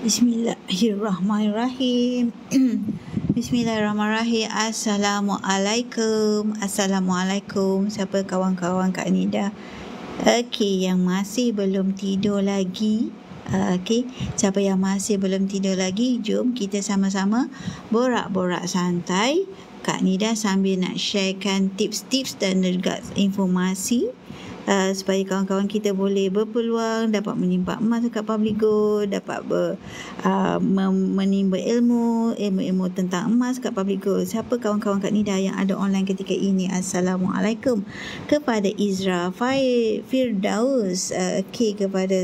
Bismillahirrahmanirrahim. Bismillahirrahmanirrahim. Assalamualaikum. Siapa kawan-kawan Kak Nida? Okey, yang masih belum tidur lagi. Okey, siapa yang masih belum tidur lagi, jom kita sama-sama borak-borak santai. Kak Nida sambil nak sharekan tips-tips dan juga informasi supaya kawan-kawan kita boleh berpeluang dapat menyimpan emas dekat Public Gold, dapat menimba ilmu tentang emas dekat Public Gold. Siapa kawan-kawan Kak Nida yang ada online ketika ini? Assalamualaikum kepada Izra Firdaus, kepada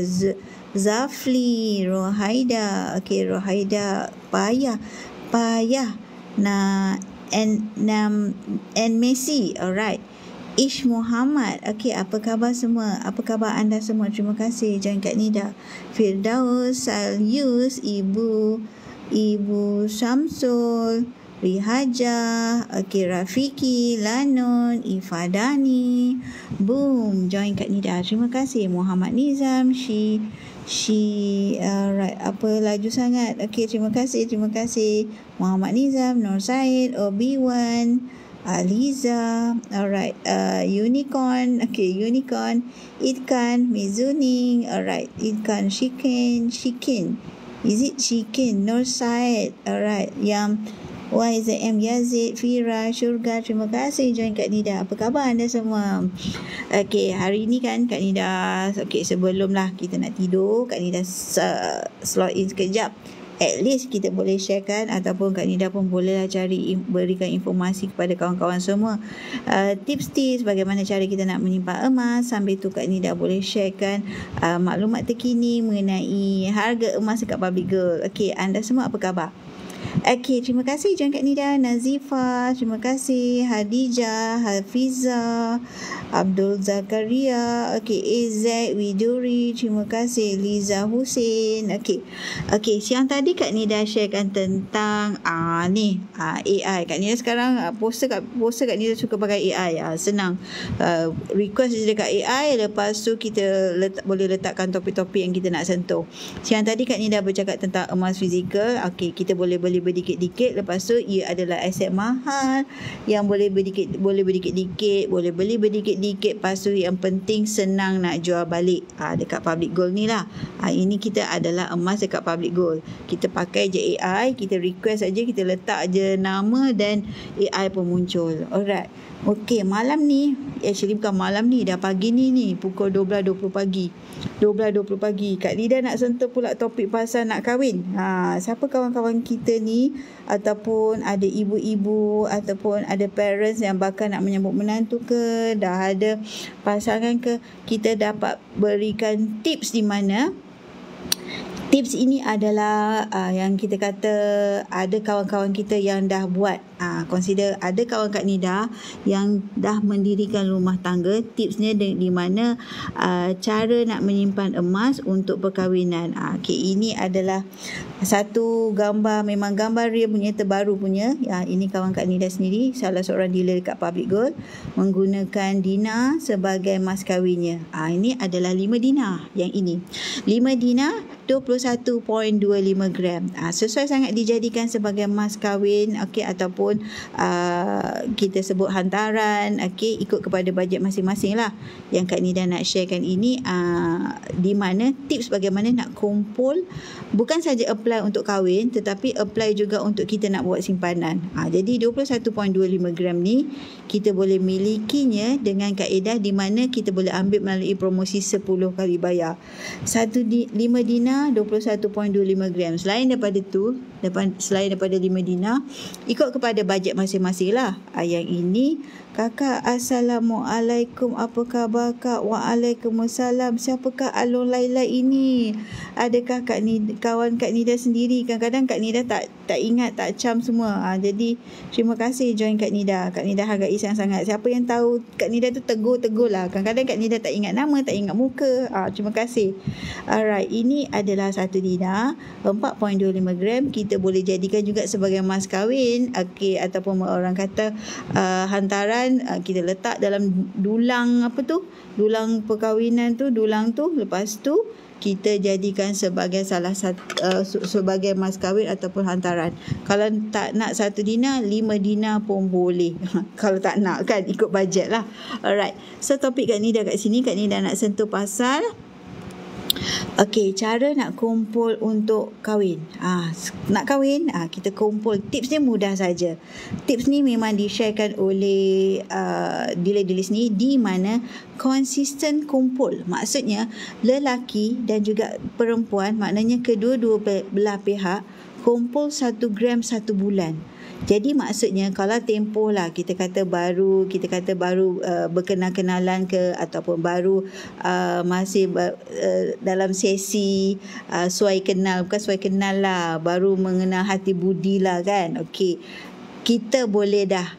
Zafli, Rohaida, Rohaida payah and Messi, alright. Ish Muhammad, apa khabar semua? Apa khabar anda semua? Terima kasih join Kak Nida. Firdaus, Salyus, Ibu Syamsul, Rihajah, Rafiki, Lanun, Ifadani, boom, join Kak Nida. Terima kasih. Muhammad Nizam, alright, apa laju sangat. Terima kasih. Muhammad Nizam, Nur Said, Obi-Wan, Aliza, alright, Unicorn, Idkan, Mizuning, alright, Idkan, Shikin, is it Shikin, Nur Said, alright, yang YZM, Yazid, Fira, Syurga, terima kasih join Kak Nida. Apa khabar anda semua? Hari ni kan Kak Nida, sebelumlah kita nak tidur, Kak Nida slot in sekejap. At least kita boleh sharekan, ataupun Kak Nida pun bolehlah berikan informasi kepada kawan-kawan semua, tips-tips bagaimana cara kita nak menyimpan emas. Sambil tu Kak Nida boleh sharekan maklumat terkini mengenai harga emas dekat Public Gold. Anda semua apa khabar? Terima kasih join Kak Nida. Nazifa, terima kasih. Hadijah, Hafiza, Abdul Zakaria, AZ Widuri, terima kasih. Liza Hussein. Siang tadi Kak Nida sharekan tentang AI. Kak Nida sekarang poster Kak Nida suka pakai AI. Senang. Request je dekat AI, lepas tu kita boleh letakkan topik-topik yang kita nak sentuh. Siang tadi Kak Nida bercakap tentang emas fizikal. Kita boleh beli berdikit-dikit, lepas tu ia adalah aset mahal yang boleh beli berdikit-dikit, lepas tu yang penting senang nak jual balik dekat Public Gold ni lah. Ini kita adalah emas dekat Public Gold. Kita pakai je AI, kita request aja, kita letak je nama dan AI pun muncul. Alright. Malam ni, bukan malam ni, dah pagi ni pukul 12.20 pagi. 12.20 pagi. Kak Nida nak sentuh pula topik pasal nak kahwin. Siapa kawan-kawan kita ni, ataupun ada ibu-ibu, ataupun ada parents yang bakal nak menyambut menantu ke, dah ada pasangan ke, kita dapat berikan tips di mana tips ini adalah yang kita kata ada kawan-kawan kita yang dah buat. Consider ada kawan Kak Nida yang dah mendirikan rumah tangga. Tipsnya di mana cara nak menyimpan emas untuk perkahwinan. Ini adalah satu gambar, memang gambar real punya, terbaru punya. Ini kawan Kak Nida sendiri, salah seorang dealer dekat Public Gold, menggunakan dinar sebagai mas kahwinnya. Ini adalah 5 dinar. Yang ini 5 dinar 21.25 gram. Sesuai sangat dijadikan sebagai mas kahwin, ataupun kita sebut hantaran, ikut kepada bajet masing-masing lah. Yang Kak Nida nak sharekan ini, di mana tips bagaimana nak kumpul, bukan saja apply untuk kahwin, tetapi apply juga untuk kita nak buat simpanan. Jadi 21.25 gram ni kita boleh milikinya dengan kaedah di mana kita boleh ambil melalui promosi 10 kali bayar. 5 dinar 21.25 gram. Selain daripada 5 dinar, ikut kepada bajet masing-masing lah. Yang ini, Kakak, Assalamualaikum, apa khabar Kak? Waalaikumsalam. Siapakah Alun Laila ini? Adakah kawan Kak Nida sendiri? Kadang-kadang Kak Nida tak ingat, tak cam semua. Jadi terima kasih join Kak Nida. Kak Nida hargai sangat. Siapa yang tahu Kak Nida tu tegur lah. Kadang-kadang Kak Nida tak ingat nama, tak ingat muka. Terima kasih. Alright, ini adalah 1 dinar 4.25 gram. Kita boleh jadikan juga sebagai mas kahwin, ataupun orang kata hantaran. Kita letak dalam dulang dulang perkahwinan tu, lepas tu kita jadikan sebagai salah satu sebagai mas kahwin ataupun hantaran. Kalau tak nak 1 dinar, 5 dinar pun boleh. Kalau tak nak kan, ikut bajet lah. Alright, so topik Kak Nida kat sini, Kak Nida nak sentuh pasal okey, cara nak kumpul untuk kahwin. Nak kahwin, kita kumpul. Tips dia mudah saja. Tips ni memang di-sharekan oleh dealer-dealer sini, di mana konsisten kumpul. Maksudnya lelaki dan juga perempuan, maknanya kedua-dua belah pihak kumpul 1 gram 1 bulan. Jadi maksudnya kalau tempoh lah kita kata baru berkenal-kenalan ke, ataupun baru masih dalam sesi suai kenal, bukan suai kenal lah, baru mengenal hati budi lah kan. Okey, kita boleh dah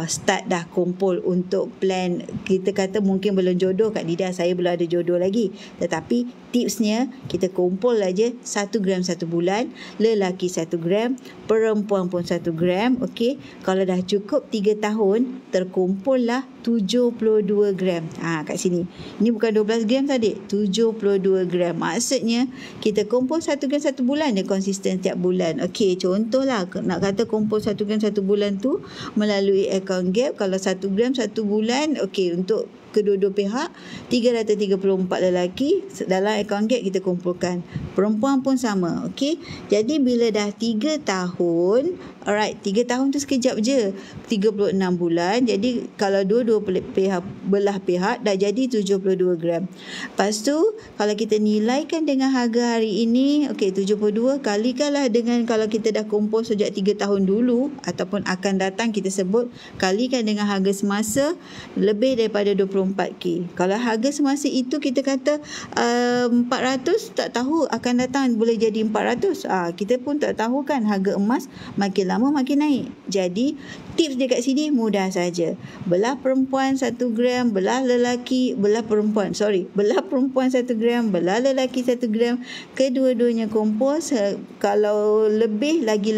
start dah kumpul untuk plan. Kita kata mungkin belum jodoh, Kak Nida saya belum ada jodoh lagi, tetapi tipsnya kita kumpul aja 1 gram 1 bulan, lelaki 1 gram, perempuan pun 1 gram. Okey, kalau dah cukup 3 tahun, terkumpul lah 72 gram. Kat sini, ini bukan 12 gram tadi, 72 gram. Maksudnya kita kumpul 1 gram 1 bulan, dia konsisten setiap bulan. Okey, contohlah nak kata kumpul 1 gram 1 bulan tu melalui account gap. Kalau 1 gram 1 bulan, okey, untuk kedua-dua pihak 334 lelaki dalam account gap kita kumpulkan. Perempuan pun sama. Okey, jadi bila dah 3 tahun, alright, 3 tahun tu sekejap je, 36 bulan. Jadi kalau dua-dua belah pihak dah jadi 72 gram. Lepas tu kalau kita nilaikan dengan harga hari ini, okey, 72 kalikanlah dengan, kalau kita dah kumpul sejak 3 tahun dulu ataupun akan datang, kita sebut kalikan dengan harga semasa, lebih daripada 24k. Kalau harga semasa itu kita kata 400, tak tahu akan datang boleh jadi 400. Kita pun tak tahu kan, harga emas makin lama makin naik. Jadi tips dia kat sini mudah saja. Belah perempuan 1 gram, belah perempuan 1 gram, belah lelaki 1 gram, kedua-duanya kumpul. Kalau lebih lagi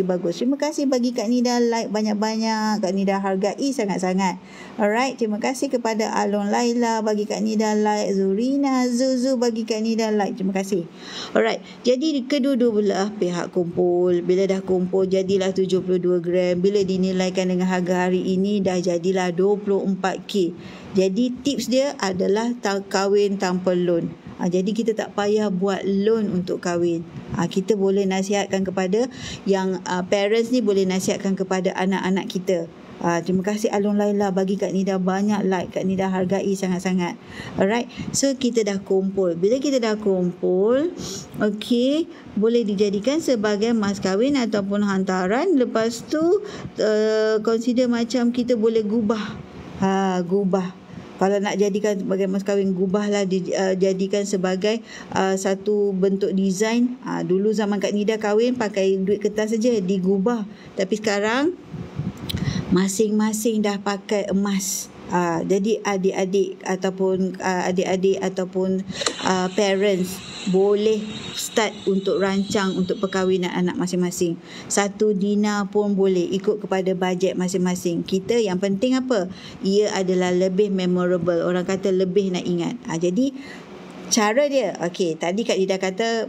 bagus. Terima kasih bagi Kak Nida like banyak-banyak. Kak Nida hargai sangat-sangat. Alright, terima kasih kepada Alon Laila bagi Kak Nida like, Zurina Zuzu bagi Kak Nida like. Terima kasih. Alright, jadi kedua-dua belah pihak kumpul. Bila dah kumpul jadilah 72 gram. Bila dinilaikan dengan harga hari ini dah jadilah 24k. Jadi tips dia adalah kahwin tanpa loan. Jadi kita tak payah buat loan untuk kahwin. Kita boleh nasihatkan kepada yang parents ni, boleh nasihatkan kepada anak-anak kita. Terima kasih Alun Laila bagi Kak Nida banyak like. Kak Nida hargai sangat-sangat. Alright, so kita dah kumpul. Bila kita dah kumpul, okey, boleh dijadikan sebagai mas kahwin ataupun hantaran. Lepas tu consider macam kita boleh gubah. Kalau nak jadikan sebagai mas kahwin, gubahlah, jadikan sebagai satu bentuk design. Dulu zaman Kak Nida kahwin pakai duit kertas saja, digubah. Tapi sekarang masing-masing dah pakai emas. Jadi adik-adik ataupun parents boleh start untuk rancang untuk perkahwinan anak masing-masing. 1 dinar pun boleh, ikut kepada bajet masing-masing. Kita yang penting apa? Ia adalah lebih memorable. Orang kata lebih nak ingat. Jadi cara dia, okey, tadi Kak Nida kata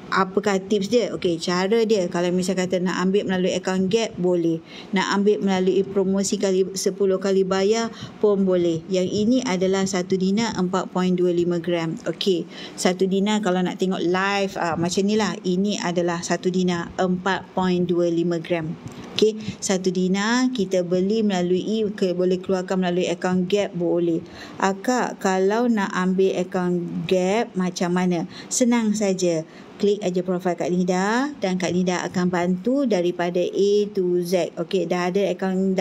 apakah tips dia? Okey, cara dia kalau misal kata nak ambil melalui account gap boleh, nak ambil melalui promosi 10 kali bayar pun boleh. Yang ini adalah 1 dinar 4.25 gram. Okey, 1 dinar kalau nak tengok live macam ni lah, ini adalah 1 dinar 4.25 gram. Okey, 1 dinar kita beli melalui, boleh keluarkan melalui account gap boleh. Akak kalau nak ambil account gap macam mana? Senang saja. Klik aja profil Kak Nida dan Kak Nida akan bantu daripada A to Z. Okey, dah ada akaun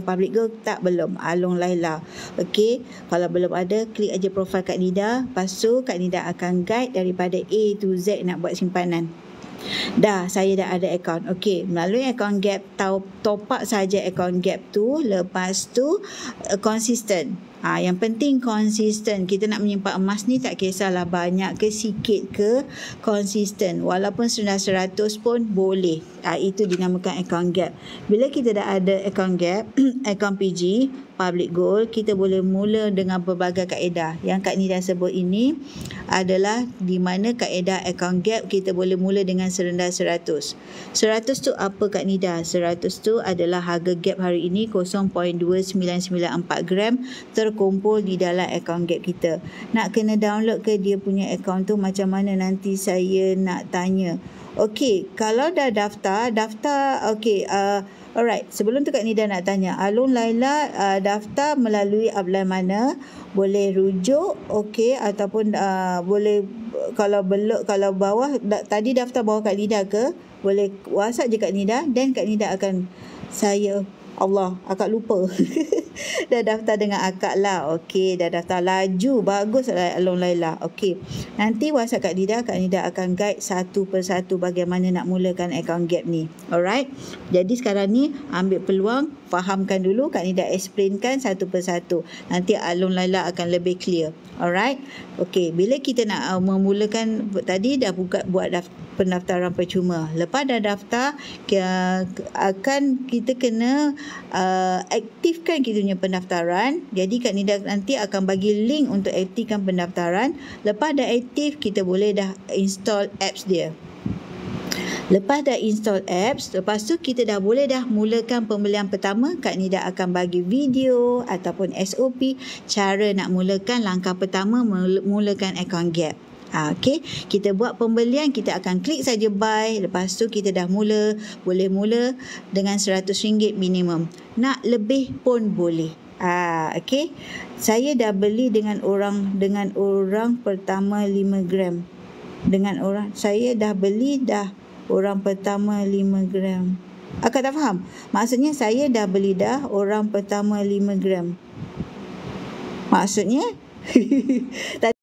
public go tak? Belum. Along Laila. Okey, kalau belum ada, klik aja profil Kak Nida. Lepas tu Kak Nida akan guide daripada A to Z nak buat simpanan. Saya dah ada akaun. Okey, melalui akaun gap, top up saja akaun gap tu. Lepas tu konsisten. Yang penting konsisten. Kita nak menyimpan emas ni tak kisahlah banyak ke sikit ke, konsisten. Walaupun sudah 100 pun boleh. Itu dinamakan account gap. Bila kita dah ada account gap, account PG, public gold, kita boleh mula dengan berbagai kaedah. Yang Kak Nida sebut ini adalah di mana kaedah account gap kita boleh mula dengan serendah 100. 100 tu apa Kak Nida? 100 tu adalah harga gap hari ini 0.2994 gram terkumpul di dalam account gap kita. Nak kena download ke dia punya account tu macam mana, nanti saya nak tanya. Okey, kalau dah daftar, okey, alright, sebelum tu Kak Nida nak tanya, Alun Laila daftar melalui upline mana? Boleh rujuk, okey, ataupun boleh, kalau belok, kalau bawah, tadi daftar bawah Kak Nida ke? Boleh WhatsApp je Kak Nida, dan Kak Nida akan, akak lupa. Dah daftar dengan akak lah. Okey, dah daftar, laju, bagus lah Alun Laila. Okey, nanti WhatsApp Kak Nida akan guide satu persatu bagaimana nak mulakan account gap ni. Alright, jadi sekarang ni ambil peluang, fahamkan dulu, Kak Nida explainkan satu persatu. Nanti Alun Laila akan lebih clear. Alright, okey, bila kita nak memulakan, tadi dah buat pendaftaran percuma. Lepas dah daftar, kita kena aktifkan kita punya pendaftaran. Jadi Kak Nida nanti akan bagi link untuk aktifkan pendaftaran. Lepas dah aktif, kita boleh dah install apps dia. Lepas dah install apps, lepas tu kita dah boleh dah mulakan pembelian pertama. Kak Nida akan bagi video ataupun SOP cara nak mulakan langkah pertama, mulakan account gap. Okey, kita buat pembelian, kita akan klik saja buy. Lepas tu kita dah boleh mula dengan RM100 minimum. Nak lebih pun boleh. Okey, saya dah beli dengan orang pertama 5 gram. Saya dah beli orang pertama 5 gram. Akak tak faham? Maksudnya saya dah beli orang pertama 5 gram. Maksudnya tadi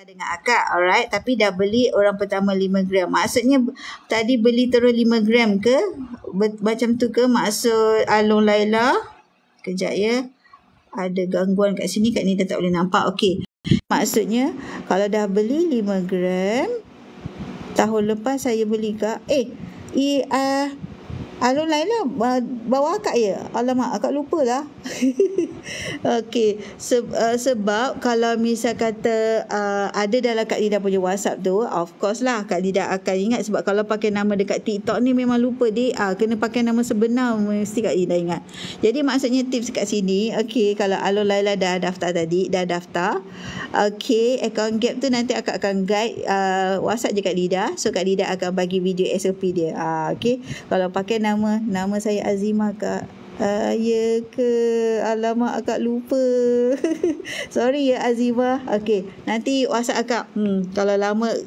dengan akak, alright, tapi dah beli orang pertama 5 gram. Maksudnya tadi beli terus 5 gram ke? Macam tu ke maksud Alun Laila? Kejap ya. Ada gangguan kat sini, Kak Nida tak boleh nampak. Okey. Maksudnya kalau dah beli 5 gram, tahun lepas saya beli Kak. Alun Laila bawa akak ya? Alamak, akak lupa lah. Okey, sebab kalau misal kata ada dalam Kak Nida punya WhatsApp tu, of course lah Kak Nida akan ingat. Sebab kalau pakai nama dekat TikTok ni memang lupa dia. Kena pakai nama sebenar, mesti Kak Nida ingat. Jadi maksudnya tips kat sini, okey, kalau Alun Laila dah daftar. Okey, account gap tu nanti akak akan guide, WhatsApp je Kak Nida. So Kak Nida akan bagi video SOP dia. Okey, kalau pakai nama saya Azimah Kak. Ya ke? Alamak, akak lupa. Sorry ya Azimah. Okey, nanti WhatsApp akak. Kalau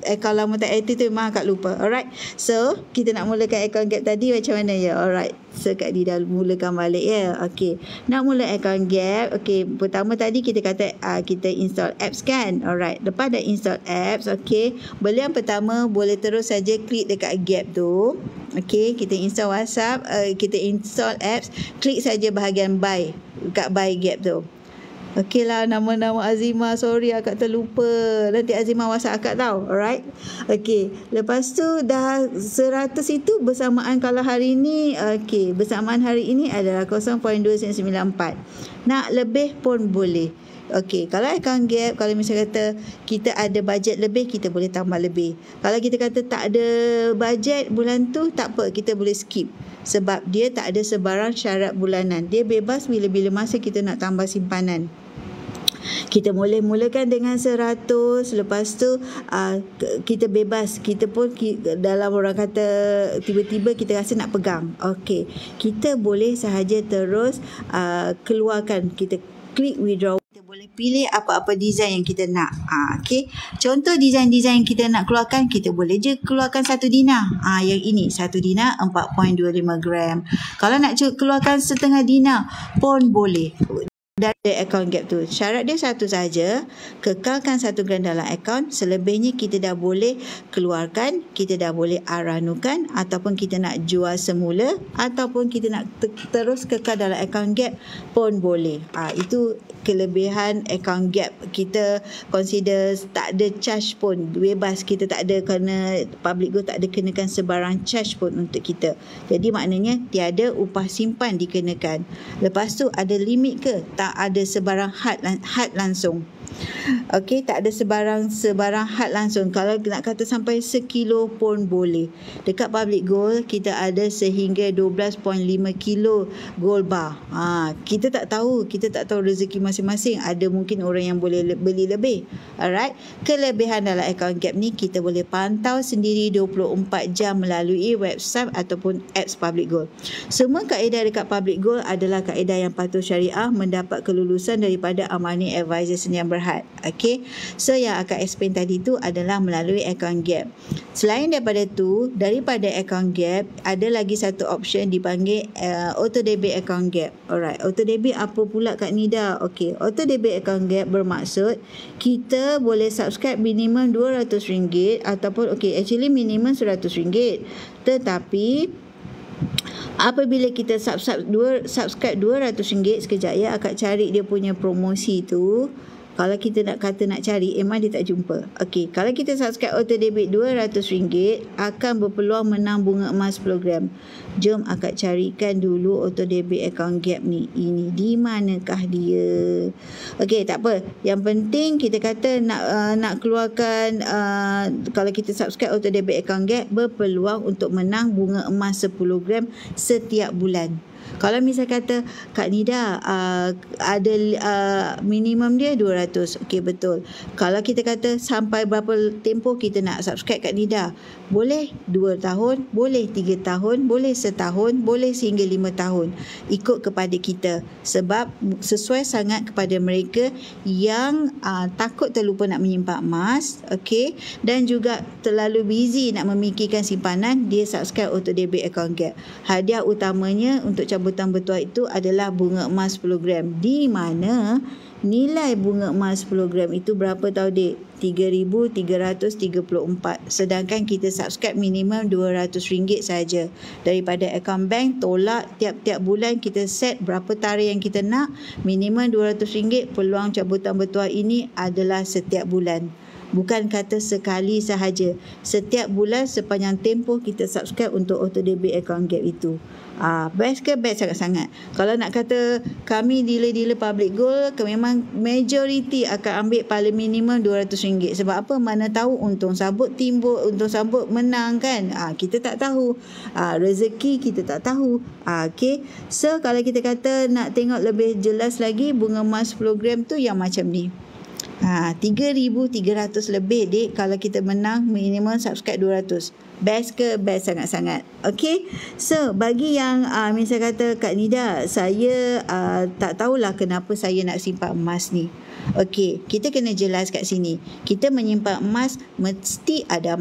account lama tak aktif tu memang akak lupa. Alright, so kita nak mulakan account gap tadi macam mana ya? Alright, so Kak Nida mulakan balik ya. Okey, nak mula account gap. Okey, pertama tadi kita kata kita install apps kan. Alright, lepas dah install apps, okey, belian pertama boleh terus saja klik dekat gap tu. Okey, kita install WhatsApp, kita install apps, klik saja bahagian buy, kat buy gap tu. Okey lah, nama Azimah, sorry akak terlupa. Nanti Azimah WhatsApp akak tau. Alright. Okey, lepas tu dah 100 itu bersamaan kalau hari ni, okey, bersamaan hari ini adalah 0.2994. Nak lebih pun boleh. Okey, kalau account gap, kalau misalnya kata kita ada bajet lebih, kita boleh tambah lebih. Kalau kita kata tak ada bajet bulan tu, tak apa, kita boleh skip. Sebab dia tak ada sebarang syarat bulanan. Dia bebas bila-bila masa kita nak tambah simpanan. Kita boleh mulakan dengan 100. Lepas tu kita bebas. Kita pun dalam orang kata tiba-tiba kita rasa nak pegang. Okey, kita boleh sahaja terus keluarkan. Kita klik withdraw. Kita boleh pilih apa-apa design yang kita nak. Okey, contoh design-design yang kita nak keluarkan, kita boleh je keluarkan 1 dinar. Yang ini 1 dinar 4.25 gram. Kalau nak keluarkan setengah dinar pun boleh. dari account gap tu. Syarat dia satu saja, kekalkan 1 gram dalam akaun, selebihnya kita dah boleh keluarkan, kita dah boleh aranukan, ataupun kita nak jual semula, ataupun kita nak terus kekal dalam account gap pun boleh. Itu kelebihan account gap. Kita consider tak ada charge pun, bebas, kita tak ada kena Public Gold, tak ada kenakan sebarang charge pun untuk kita. Jadi maknanya tiada upah simpan dikenakan. Lepas tu ada limit ke? Tak ada sebarang had langsung. Okey, tak ada sebarang had langsung. Kalau nak kata sampai sekilo pun boleh. Dekat Public Gold kita ada sehingga 12.5 kilo gold bar. Kita tak tahu rezeki masing-masing. Ada mungkin orang yang boleh beli lebih. Alright. Kelebihan dalam account gap ni, kita boleh pantau sendiri 24 jam melalui website ataupun apps Public Gold. Semua kaedah dekat Public Gold adalah kaedah yang patuh syariah, mendapat kelulusan daripada Amani Advisors yang berhad. Okey. So yang akan explain tadi tu adalah melalui account gap. Selain daripada tu, daripada account gap ada lagi satu option dipanggil auto debit account gap. Alright, auto debit apa pula Kak Nida? Okey, auto debit account gap bermaksud kita boleh subscribe minimum RM200 ataupun actually minimum RM100. Tetapi apabila kita subscribe RM200, sekejap ya, akak cari dia punya promosi tu. Kalau kita nak cari, memang dia tak jumpa. Okey, kalau kita subscribe auto debit RM200 akan berpeluang menang bunga emas 10 gram. Jom akak carikan dulu auto debit account gap ni. Ini di manakah dia? Okey, tak apa. Yang penting kita kata nak keluarkan kalau kita subscribe auto debit account gap, berpeluang untuk menang bunga emas 10 gram setiap bulan. Kalau misal kata Kak Nida ada minimum dia 200. Okey, betul. Kalau kita kata sampai berapa tempoh kita nak subscribe Kak Nida, boleh 2 tahun, boleh 3 tahun, boleh setahun, boleh sehingga 5 tahun. Ikut kepada kita. Sebab sesuai sangat kepada mereka yang takut terlupa nak menyimpan emas, okey, dan juga terlalu busy nak memikirkan simpanan, dia subscribe auto debit account gap. Hadiah utamanya untuk cabutan bertuah itu adalah bunga emas 10 gram, di mana nilai bunga emas 10 gram itu berapa tahu dek? RM3,334. Sedangkan kita subscribe minimum RM200 saja. Daripada akaun bank, tolak tiap-tiap bulan kita set berapa tarikh yang kita nak, minimum RM200. Peluang cabutan bertuah ini adalah setiap bulan. Bukan kata sekali sahaja. Setiap bulan sepanjang tempoh kita subscribe untuk auto debit account gap itu. Best ke? Best sangat-sangat. Kalau nak kata kami dealer-dealer Public Gold, memang majoriti akan ambil paling minimum RM200. Sebab apa? Mana tahu untung sabut timbul, untung sabut menang kan. Kita tak tahu. Rezeki kita tak tahu. Okay. So kalau kita kata nak tengok lebih jelas lagi, bunga emas 10 gram tu yang macam ni. 3,300 lebih dek kalau kita menang minimum subscribe 200. Best ke? Best sangat-sangat. Okay. So bagi yang misal kata Kak Nida, saya tak tahulah kenapa saya nak simpan emas ni. Okey, kita kena jelas kat sini. Kita menyimpan emas mesti ada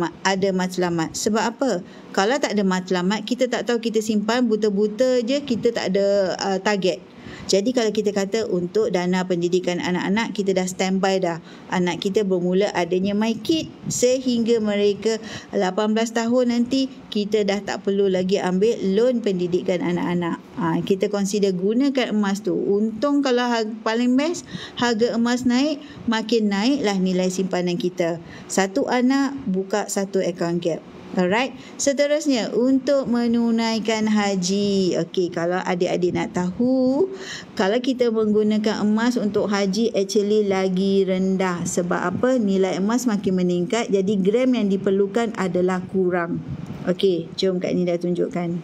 matlamat. Sebab apa? Kalau tak ada matlamat, kita tak tahu, kita simpan buta-buta je, kita tak ada target. Jadi kalau kita kata untuk dana pendidikan anak-anak, kita dah standby dah. Anak kita bermula adanya MyKid sehingga mereka 18 tahun nanti, kita dah tak perlu lagi ambil loan pendidikan anak-anak. Kita consider gunakan emas tu. Untung kalau paling best, harga emas naik, makin naiklah nilai simpanan kita. Satu anak buka satu account gap. Alright. Seterusnya untuk menunaikan haji. Okey, kalau adik-adik nak tahu, kalau kita menggunakan emas untuk haji actually lagi rendah. Sebab apa? Nilai emas makin meningkat, jadi gram yang diperlukan adalah kurang. Okey, jom Kak Nida tunjukkan.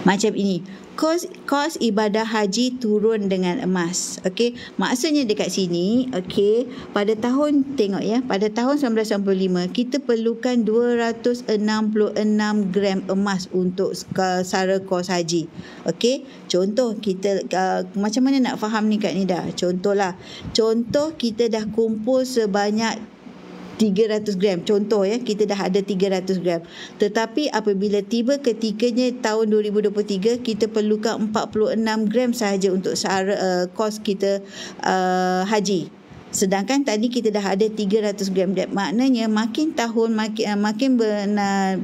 Macam ini. Kos ibadah haji turun dengan emas. Okey, maksudnya dekat sini, okey, pada tahun, tengok ya, pada tahun 1995 kita perlukan 266 gram emas untuk sara kos haji. Okey, contoh kita macam mana nak faham ni Kak Nida? Contoh kita dah kumpul sebanyak 300 gram. Contoh ya, kita dah ada 300 gram. Tetapi apabila tiba ketikanya tahun 2023, kita perlukan 46 gram sahaja untuk kos kita haji. Sedangkan tadi kita dah ada 300 gram. Maknanya makin tahun makin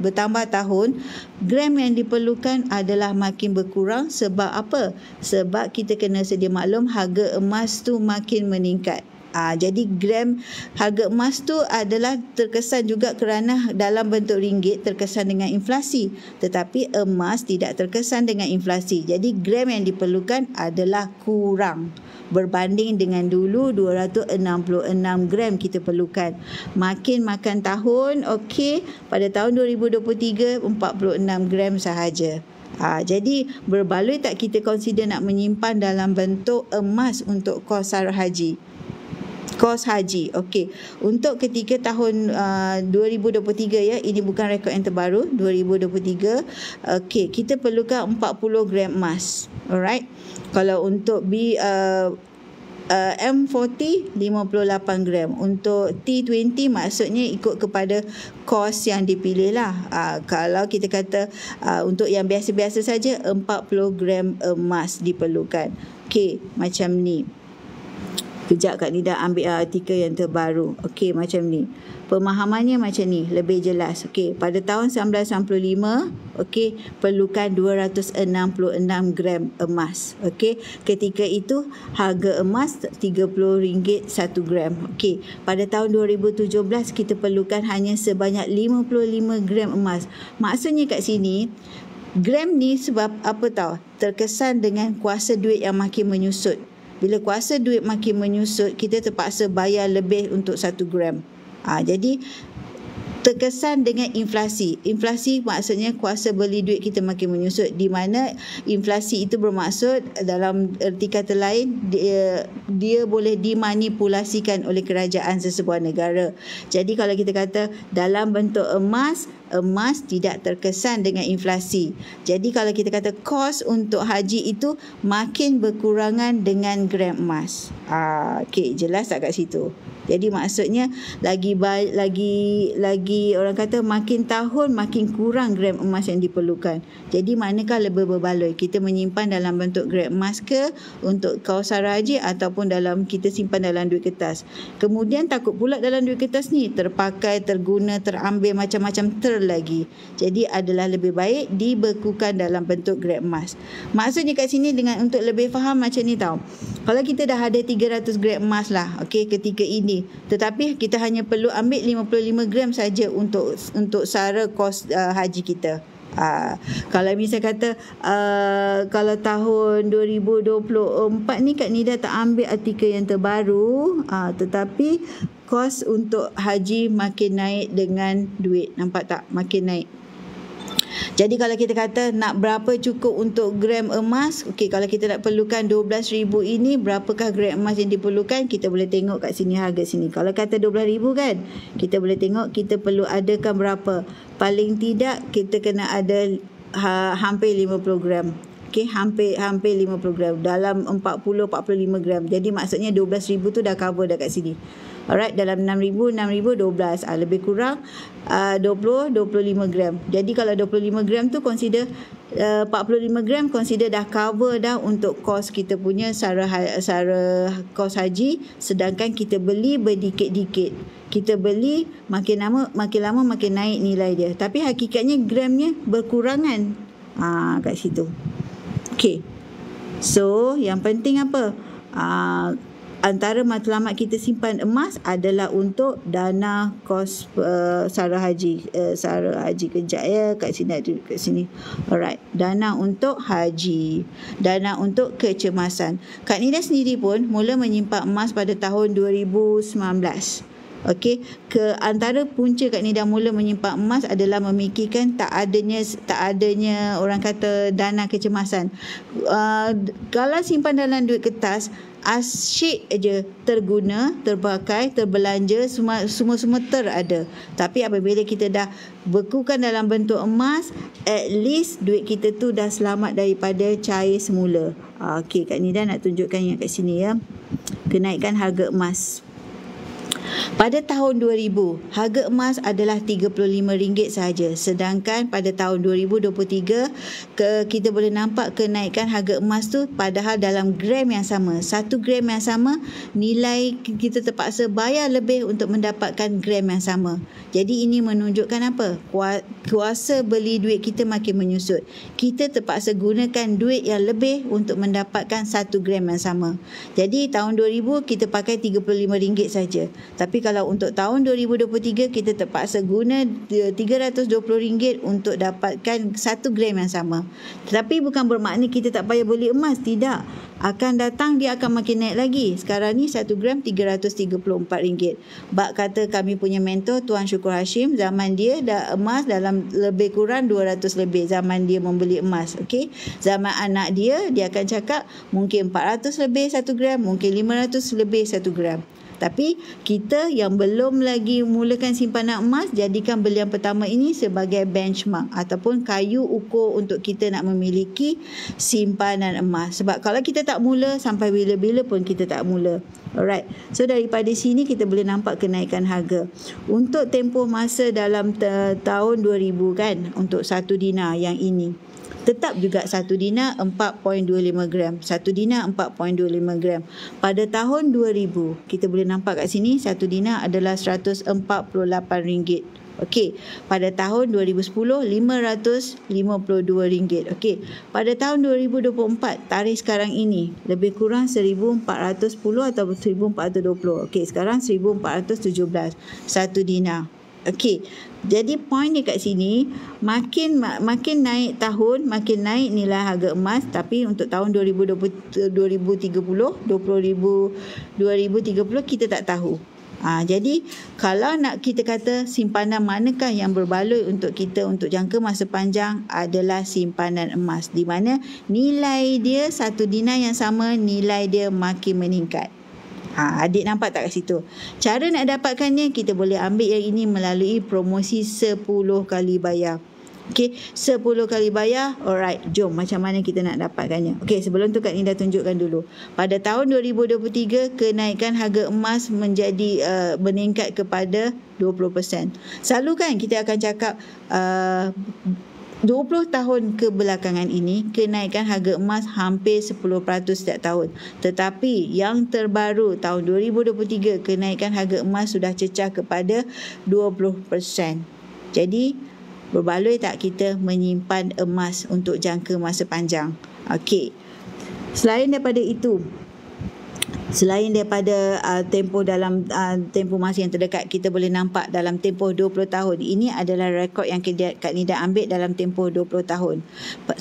bertambah tahun, gram yang diperlukan adalah makin berkurang. Sebab apa? Sebab kita kena sedia maklum harga emas tu makin meningkat. Jadi gram harga emas tu adalah terkesan juga kerana dalam bentuk ringgit terkesan dengan inflasi, tetapi emas tidak terkesan dengan inflasi. Jadi gram yang diperlukan adalah kurang berbanding dengan dulu 266 gram kita perlukan. Makin makan tahun, okey, pada tahun 2023 46 gram sahaja. Jadi berbaloi tak kita consider nak menyimpan dalam bentuk emas untuk kos sarah haji? Kos haji. Okey. Untuk ketika tahun 2023 ya, ini bukan rekod yang terbaru, 2023. Okey, kita perlukan 40 gram emas. Alright. Kalau untuk M40 58 gram. Untuk T20 maksudnya ikut kepada kos yang dipilih lah. Kalau kita kata untuk yang biasa-biasa saja 40 gram emas diperlukan. Okey, macam ni. Kejap Kak Nida ambil artikel yang terbaru. Okey, macam ni. Pemahamannya macam ni, lebih jelas. Okey, pada tahun 1995, okey, perlukan 266 gram emas. Okey, ketika itu harga emas RM30 1 gram. Okey, pada tahun 2017 kita perlukan hanya sebanyak 55 gram emas. Maksudnya kat sini, gram ni sebab apa tahu? Terkesan dengan kuasa duit yang makin menyusut. Bila kuasa duit makin menyusut, kita terpaksa bayar lebih untuk 1 gram. Jadi terkesan dengan inflasi. Inflasi maksudnya kuasa beli duit kita makin menyusut, di mana inflasi itu bermaksud dalam erti kata lain dia boleh dimanipulasikan oleh kerajaan sesebuah negara. Jadi kalau kita kata dalam bentuk emas tidak terkesan dengan inflasi. Jadi kalau kita kata kos untuk haji itu makin berkurangan dengan gram emas. Okey, jelas tak kat situ? Jadi maksudnya lagi orang kata makin tahun makin kurang gram emas yang diperlukan. Jadi manakah lebih berbaloi? Kita menyimpan dalam bentuk gram emas ke untuk kos sarah haji, ataupun kita simpan dalam duit kertas. Kemudian takut pula dalam duit kertas ni terpakai, terguna, terambil macam-macam lagi. Jadi adalah lebih baik dibekukan dalam bentuk gram emas. Maksudnya kat sini dengan untuk lebih faham macam ni tau. Kalau kita dah ada 300 gram emas lah, okey, ketika ini, tetapi kita hanya perlu ambil 55 gram saja untuk sara kos haji kita. Kalau misal kata kalau tahun 2024 ni Kak Nida tak ambil artikel yang terbaru, tetapi kos untuk haji makin naik dengan duit. Nampak tak? Makin naik. Jadi kalau kita kata nak berapa cukup untuk gram emas, okey, kalau kita nak perlukan 12,000 ini, berapakah gram emas yang diperlukan? Kita boleh tengok kat sini harga sini. Kalau kata 12,000 kan, kita boleh tengok kita perlu adakan berapa. Paling tidak kita kena ada hampir 50 gram. Okey, hampir 50 gram dalam 45 gram. Jadi maksudnya 12,000 tu dah cover dah kat sini. Alright, dalam 6,000 12, lebih kurang 25 gram. Jadi kalau 25 gram tu consider 45 gram consider dah cover dah untuk kos kita punya sara kos haji, sedangkan kita beli berdikit-dikit. Kita beli makin lama makin naik nilai dia. Tapi hakikatnya gramnya berkurangan. Kat situ. Okey. So, yang penting apa? Antara matlamat kita simpan emas adalah untuk dana kos sara haji. Sara haji kejap ya, kat sini. Alright, dana untuk haji, dana untuk kecemasan. Kak Nida sendiri pun mula menyimpan emas pada tahun 2019. Okey, antara punca Kak Nida mula menyimpan emas adalah memikirkan tak adanya orang kata dana kecemasan. Kalau simpan dalam duit kertas, asyik aja terguna, terpakai, terbelanja, semua terada. Tapi apabila kita dah bekukan dalam bentuk emas, at least duit kita tu dah selamat daripada cair semula. Okey, Kak Nida nak tunjukkan yang kat sini ya. Kenaikan harga emas. Pada tahun 2000, harga emas adalah RM35 sahaja. Sedangkan pada tahun 2023, kita boleh nampak kenaikan harga emas tu padahal dalam gram yang sama. 1 gram yang sama, nilai kita terpaksa bayar lebih untuk mendapatkan gram yang sama. Jadi ini menunjukkan apa? Kuasa beli duit kita makin menyusut. Kita terpaksa gunakan duit yang lebih untuk mendapatkan 1 gram yang sama. Jadi tahun 2000 kita pakai RM35 saja. Tapi kalau untuk tahun 2023 kita terpaksa guna RM320 untuk dapatkan 1 gram yang sama. Tetapi bukan bermakna kita tak payah beli emas, tidak. Akan datang dia akan makin naik lagi. Sekarang ni 1 gram RM334. Bak kata kami punya mentor Tuan Syukur Hashim, zaman dia dah emas dalam lebih kurang 200 lebih zaman dia membeli emas. Okey. Zaman anak dia akan cakap mungkin 400 lebih 1 gram, mungkin 500 lebih 1 gram. Tapi kita yang belum lagi mulakan simpanan emas, jadikan belian pertama ini sebagai benchmark ataupun kayu ukur untuk kita nak memiliki simpanan emas. Sebab kalau kita tak mula, sampai bila-bila pun kita tak mula. Alright. So daripada sini kita boleh nampak kenaikan harga. Untuk tempoh masa dalam tahun 2000 kan, untuk 1 dinar yang ini, tetap juga 1 dinar 4.25 gram. 1 dinar 4.25 gram. Pada tahun 2000, kita boleh nampak kat sini 1 dinar adalah RM148. Okey. Pada tahun 2010, RM552. Okey. Pada tahun 2024, tarikh sekarang ini, lebih kurang 1410 atau 1420. Okey, sekarang 1417. 1 dinar. Okey. Jadi point dia kat sini, makin naik tahun, makin naik nilai harga emas. Tapi untuk tahun 2030, 2030 kita tak tahu. Jadi kalau nak kita kata simpanan manakah yang berbaloi untuk kita untuk jangka masa panjang, adalah simpanan emas, di mana nilai dia 1 dinar yang sama, nilai dia makin meningkat. Adik nampak tak kat situ? Cara nak dapatkannya, kita boleh ambil yang ini melalui promosi 10 kali bayar. Okey, 10 kali bayar. Alright, jom macam mana kita nak dapatkannya. Okey, sebelum tu Kak Nida tunjukkan dulu. Pada tahun 2023, kenaikan harga emas menjadi meningkat kepada 20%. Selalu kan kita akan cakap 20 tahun kebelakangan ini, kenaikan harga emas hampir 10% setiap tahun. Tetapi yang terbaru tahun 2023, kenaikan harga emas sudah cecah kepada 20%. Jadi, berbaloi tak kita menyimpan emas untuk jangka masa panjang? Okey. Selain daripada tempoh dalam tempoh masa yang terdekat, kita boleh nampak dalam tempoh 20 tahun. Ini adalah rekod yang Kak Nida ambil dalam tempoh 20 tahun.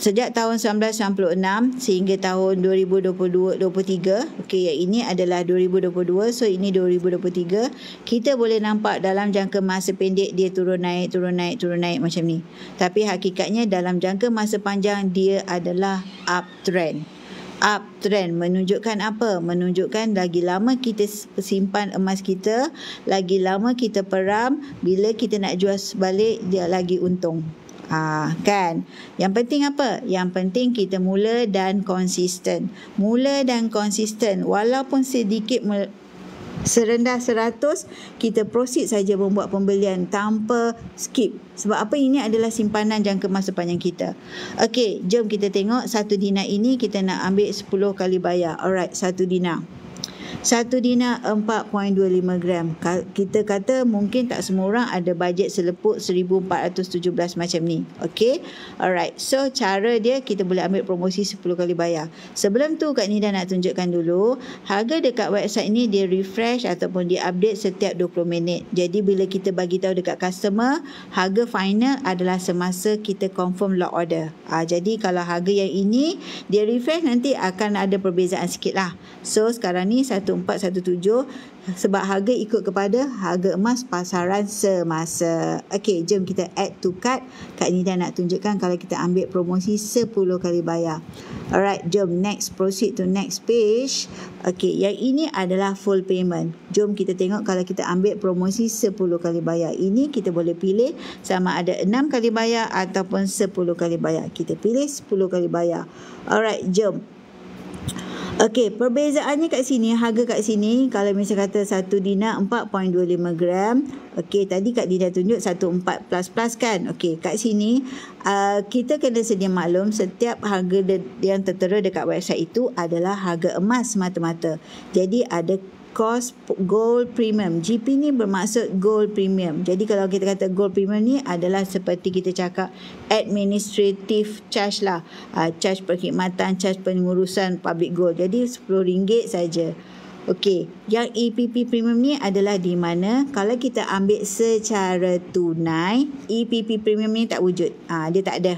Sejak tahun 1996 sehingga tahun 2023, okey, yang ini adalah 2022, so ini 2023. Kita boleh nampak dalam jangka masa pendek dia turun naik macam ni. Tapi hakikatnya dalam jangka masa panjang dia adalah uptrend. Uptrend menunjukkan apa? Menunjukkan lagi lama kita simpan emas kita, lagi lama kita peram, bila kita nak jual balik dia lagi untung. Kan? Yang penting apa? Yang penting kita mula dan konsisten. Walaupun sedikit serendah 100, kita proceed saja membuat pembelian tanpa skip. Sebab apa? Ini adalah simpanan jangka masa panjang kita. Okey, jom kita tengok 1 dinar ini kita nak ambil 10 kali bayar. Alright, 1 dinar. 1 dinar 4.25 gram. Kita kata mungkin tak semua orang ada bajet seleput 1417 macam ni. Okey. Alright. So cara dia, kita boleh ambil promosi 10 kali bayar. Sebelum tu Kak Nida nak tunjukkan dulu, harga dekat website ni dia refresh ataupun dia update setiap 20 minit. Jadi bila kita bagi tahu dekat customer, harga final adalah semasa kita confirm lot order. Jadi kalau harga yang ini dia refresh, nanti akan ada perbezaan sikit lah. So sekarang ni 1417 sebab harga ikut kepada harga emas pasaran semasa. Okey, jom kita add to cart. Kak Nida nak tunjukkan kalau kita ambil promosi 10 kali bayar. Alright, jom next, proceed to next page. Okey, yang ini adalah full payment. Jom kita tengok kalau kita ambil promosi 10 kali bayar. Ini kita boleh pilih sama ada 6 kali bayar ataupun 10 kali bayar. Kita pilih 10 kali bayar. Alright, jom. Okey, perbezaannya kat sini, harga kat sini, kalau misalnya kata 1 dinar 4.25 gram. Okey, tadi Kak Dida tunjuk 14 plus kan. Okey, kat sini kita kena sedia maklum setiap harga yang tertera dekat website itu adalah harga emas semata-mata. Jadi ada cost gold premium. GP ni bermaksud gold premium. Jadi kalau kita kata gold premium ni adalah seperti kita cakap administrative charge lah. Charge perkhidmatan, charge pengurusan public gold. Jadi RM10 saja. Okey, yang EPP premium ni adalah di mana kalau kita ambil secara tunai, EPP premium ni tak wujud. Dia tak ada.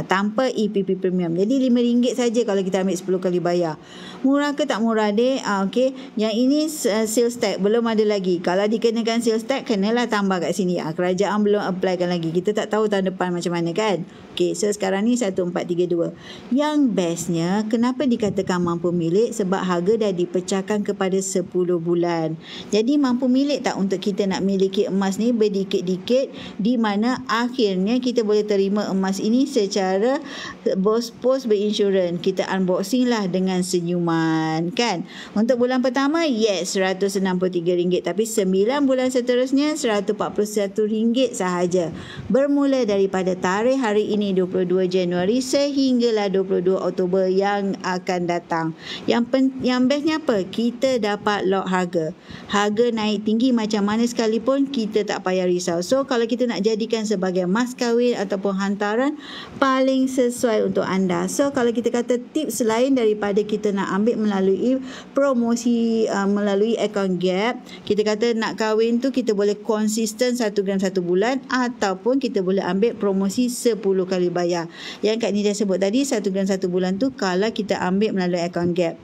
Tanpa EPP premium. Jadi RM5 saja kalau kita ambil 10 kali bayar. Murah ke tak murah dek? Okey. Yang ini sales tax belum ada lagi. Kalau dikenakan sales tax, kenalah tambah kat sini. Kerajaan belum applykan lagi. Kita tak tahu tahun depan macam mana kan? Okey, so sekarang ni 1432. Yang bestnya, kenapa dikatakan mampu milik? Sebab harga dah dipecahkan kepada 10 bulan. Jadi mampu milik tak untuk kita nak miliki emas ni berdikit-dikit, di mana akhirnya kita boleh terima emas ini secara post berinsurans. Kita unboxing lah dengan senyuman kan. Untuk bulan pertama, yes, RM163. Tapi 9 bulan seterusnya RM141 sahaja. Bermula daripada tarikh hari ini 22 Januari sehinggalah 22 Oktober yang akan datang. Yang bestnya apa? Kita dapat lock harga. Harga naik tinggi macam mana sekalipun, kita tak payah risau. So kalau kita nak jadikan sebagai mas kahwin ataupun hantaran, paling sesuai untuk anda. So kalau kita kata tips lain daripada kita nak ambil melalui promosi melalui akaun Gap, kita kata nak kahwin tu kita boleh konsisten 1 gram 1 bulan, ataupun kita boleh ambil promosi 10 kali bayar. Yang Kak Nida sebut tadi 1 gram 1 bulan tu kalau kita ambil melalui akaun Gap.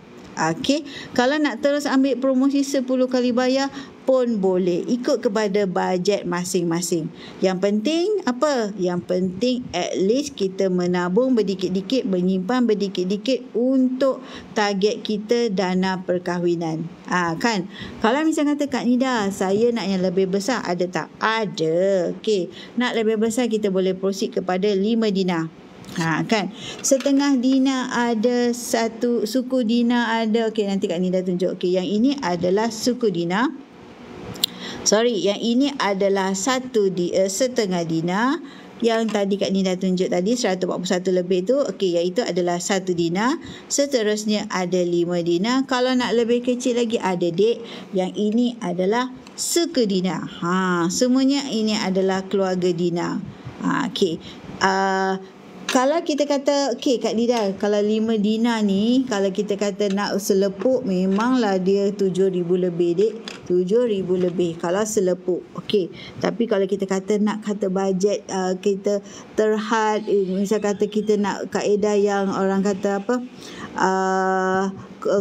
Okey, kalau nak terus ambil promosi 10 kali bayar pun boleh, ikut kepada bajet masing-masing. Yang penting apa? Yang penting at least kita menabung berdikit-dikit, menyimpan berdikit-dikit untuk target kita dana perkahwinan. Kan? Kalau misalnya kata Kak Nida, saya nak yang lebih besar, ada tak? Ada. Okey, nak lebih besar kita boleh proceed kepada 5 dinar. Kan, setengah dinar ada, satu suku dinar ada. Okey, nanti Kak Nida tunjuk. Okey, yang ini adalah suku dinar. Yang ini adalah setengah dinar. Yang tadi Kak Nida tunjuk tadi 141 lebih tu. Okey, iaitu adalah 1 dinar. Seterusnya ada 5 dinar. Kalau nak lebih kecil lagi ada dek. Yang ini adalah suku dinar. Semuanya ini adalah keluarga dinar. Okey. Kalau kita kata, okey Kak Dida, kalau 5 dinar ni, kalau kita kata nak selepuk, memanglah dia 7,000 lebih dek. 7,000 lebih kalau selepuk. Okey, tapi kalau kita kata nak kata bajet kita terhad, misal kata kita nak kaedah yang orang kata apa,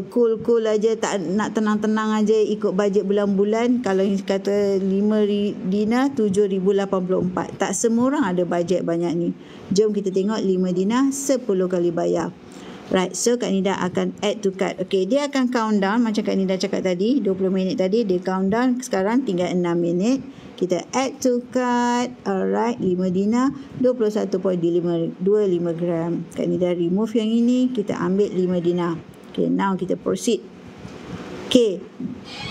cool aja, tak nak tenang-tenang aja ikut bajet bulan-bulan. Kalau kata 5 dinar 7,084. Tak semua orang ada bajet banyak ni. Jom kita tengok 5 dinar 10 kali bayar. Right, so Kak Nida akan add to cart. Okay, dia akan count down macam Kak Nida cakap tadi, 20 minit tadi dia count down, sekarang tinggal 6 minit. Kita add to cart. Alright, 5 dinar 21.25 gram. Kak Nida remove yang ini, kita ambil 5 dinar. Okay, now kita proceed. Okay,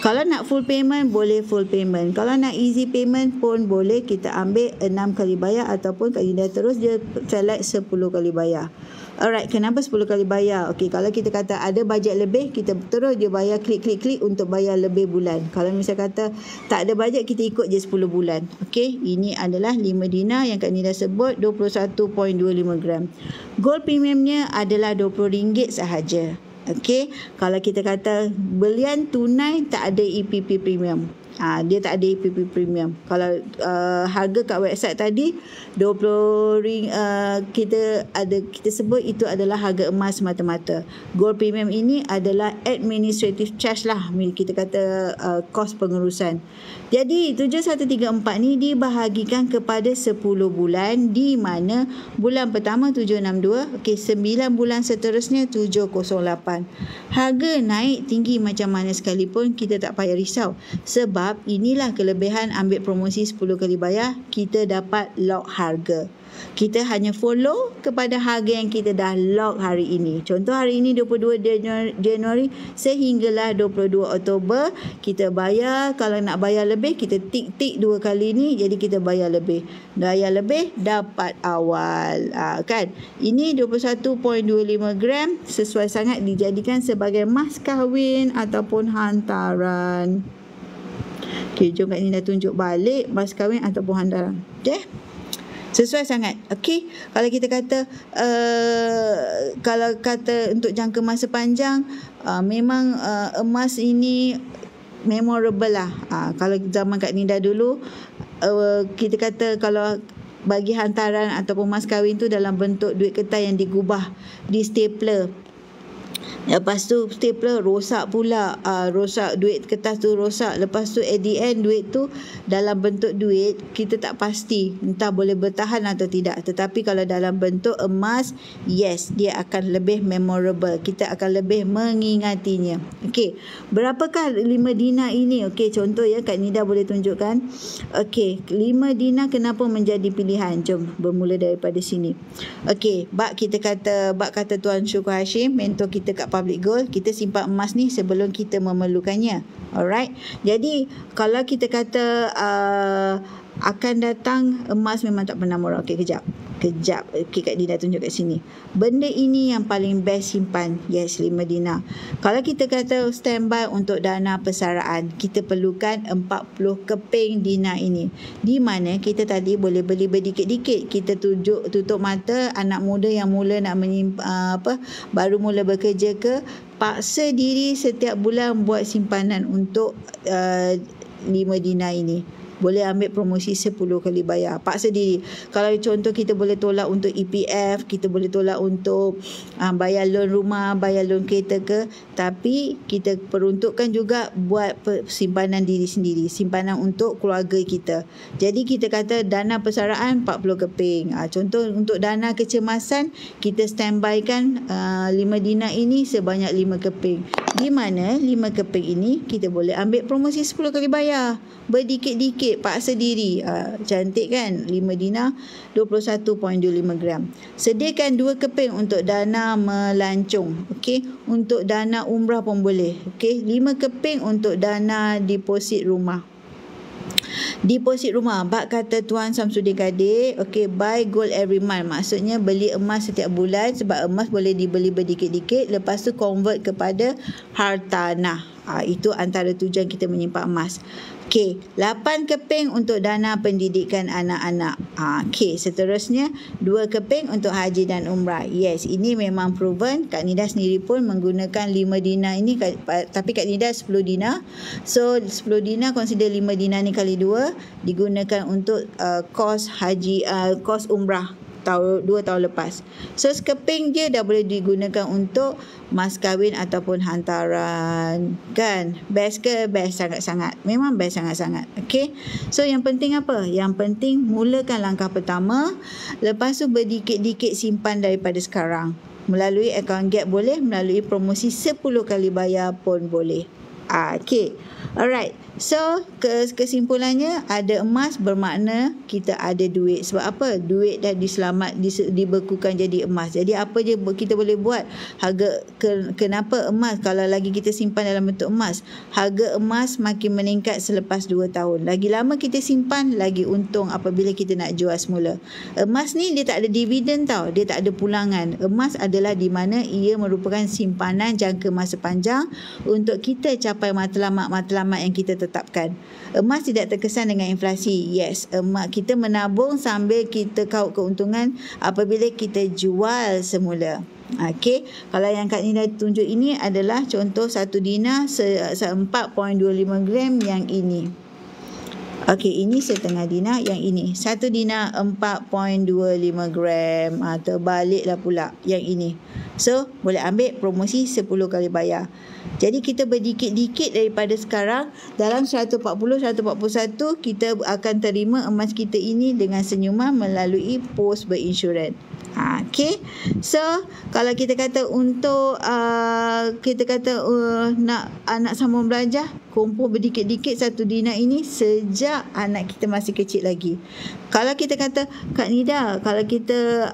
kalau nak full payment boleh full payment. Kalau nak easy payment pun boleh, kita ambil 6 kali bayar, ataupun Kak Nida terus dia select 10 kali bayar. Alright, kenapa 10 kali bayar? Okey, kalau kita kata ada bajet lebih, kita terus dia bayar klik untuk bayar lebih bulan. Kalau misal kata tak ada bajet, kita ikut je 10 bulan. Okey, ini adalah 5 dinar yang Kak Nida sebut 21.25 gram. Gold premiumnya adalah RM20 sahaja. Okey, kalau kita kata belian tunai tak ada EPP premium. Dia tak ada EPP premium. Kalau harga kat website tadi RM20, kita sebut itu adalah harga emas semata-mata. Gold premium ini adalah administrative charge lah, kita kata kos pengurusan. Jadi 7134 ni dibahagikan kepada 10 bulan, di mana bulan pertama 762, okey, 9 bulan seterusnya 708. Harga naik tinggi macam mana sekalipun, kita tak payah risau, sebab inilah kelebihan ambil promosi 10 kali bayar, kita dapat lock harga. Kita hanya follow kepada harga yang kita dah lock hari ini. Contoh hari ini 22 Januari sehinggalah 22 Oktober. Kita bayar, kalau nak bayar lebih, kita tik-tik 2 kali ni, jadi kita bayar lebih. Bayar lebih, dapat awal. Kan? Ini 21.25 gram, sesuai sangat dijadikan sebagai mas kahwin ataupun hantaran. Okey, jom Kak Nida tunjuk balik mas kahwin ataupun hantaran. Okey? Sesuai sangat. Okey, kalau kita kata kalau kata untuk jangka masa panjang, memang emas ini memorable lah. Kalau zaman Kak Nida dulu, kita kata kalau bagi hantaran ataupun mas kahwin tu dalam bentuk duit kertas yang digubah di stapler. Lepas tu stapler rosak pula, rosak, duit kertas tu rosak. Lepas tu at the end duit tu dalam bentuk duit, kita tak pasti entah boleh bertahan atau tidak. Tetapi kalau dalam bentuk emas, yes, dia akan lebih memorable. Kita akan lebih mengingatinya. Okey, berapakah 5 dinar ini? Okey, contoh ya, Kak Nida boleh tunjukkan. Okey, 5 dinar kenapa menjadi pilihan? Jom bermula daripada sini. Okey, bak kata Tuan Syukur Hashim, mentor kita kat Public Gold, kita simpan emas ni sebelum kita memerlukannya. Alright. Jadi kalau kita kata akan datang emas memang tak pernah murah. Okey, kejap. Okey, Kak Nida tunjuk kat sini. Benda ini yang paling best simpan. Yes, 5 dinar. Kalau kita kata standby untuk dana persaraan, kita perlukan 40 keping dinar ini. Di mana kita tadi boleh beli berdikit-dikit. Kita tutup mata, anak muda yang mula nak baru mula bekerja ke, paksa diri setiap bulan buat simpanan untuk 5 dinar ini. Boleh ambil promosi 10 kali bayar. Paksa diri. Kalau contoh kita boleh tolak untuk EPF, kita boleh tolak untuk bayar loan rumah, bayar loan kereta ke. Tapi kita peruntukkan juga buat simpanan diri sendiri. Simpanan untuk keluarga kita. Jadi kita kata dana persaraan 40 keping. Contoh untuk dana kecemasan, kita standbykan 5 dinar ini sebanyak 5 keping. Di mana 5 keping ini kita boleh ambil promosi 10 kali bayar. Berdikit-dikit, paksa diri. Cantik kan? 5 dinar 21.25 gram. Sediakan 2 keping untuk dana melancong. Okey, untuk dana umrah pun boleh. Okey, 5 keping untuk dana deposit rumah. Deposit rumah, bak kata Tuan Samsudin Kadir, okey, buy gold every month. Maksudnya beli emas setiap bulan, sebab emas boleh dibeli berdikit-dikit, lepas tu convert kepada hartanah. Itu antara tujuan kita menyimpan emas. Okey, 8 keping untuk dana pendidikan anak-anak. Okey, seterusnya 2 keping untuk haji dan umrah. Yes, ini memang proven. Kak Nida sendiri pun menggunakan 5 dinar ini, tapi Kak Nida 10 dinar. So 10 dinar consider 5 dinar ni kali 2 digunakan untuk kos haji, kos umrah 2 tahun lepas. So sekeping je dah boleh digunakan untuk mas kahwin ataupun hantaran. Kan? Best ke? Best sangat-sangat. Memang best sangat-sangat. Okay? So yang penting apa? Yang penting mulakan langkah pertama. Lepas tu berdikit-dikit simpan daripada sekarang. Melalui account gap boleh, melalui promosi 10 kali bayar pun boleh. Okay. Alright. So, kesimpulannya, ada emas bermakna kita ada duit. Sebab apa? Duit dah dibekukan jadi emas. Jadi apa je kita boleh buat? Kenapa emas? Kalau lagi kita simpan dalam bentuk emas, harga emas makin meningkat selepas 2 tahun. Lagi lama kita simpan, lagi untung apabila kita nak jual semula. Emas ni dia tak ada dividen tau. Dia tak ada pulangan. Emas adalah di mana ia merupakan simpanan jangka masa panjang untuk kita capai matlamat-matlamat yang kita tetapkan. Emas tidak terkesan dengan inflasi. Yes, emas kita menabung sambil kita kaut keuntungan apabila kita jual semula. Okey, kalau yang Kak Nida tunjuk ini adalah contoh 1 dinar 4.25 gram yang ini. Okey, ini setengah dinar, yang ini 1 dinar 4.25 gram. Terbaliklah pula yang ini. So, boleh ambil promosi 10 kali bayar. Jadi kita berdikit-dikit daripada sekarang. Dalam 140-141 kita akan terima emas kita ini dengan senyuman melalui pos berinsurans. Okay. So kalau kita kata untuk nak anak sambung belajar, kumpul berdikit-dikit 1 dinar ini sejak anak kita masih kecil lagi. Kalau kita kata, Kak Nida, kalau kita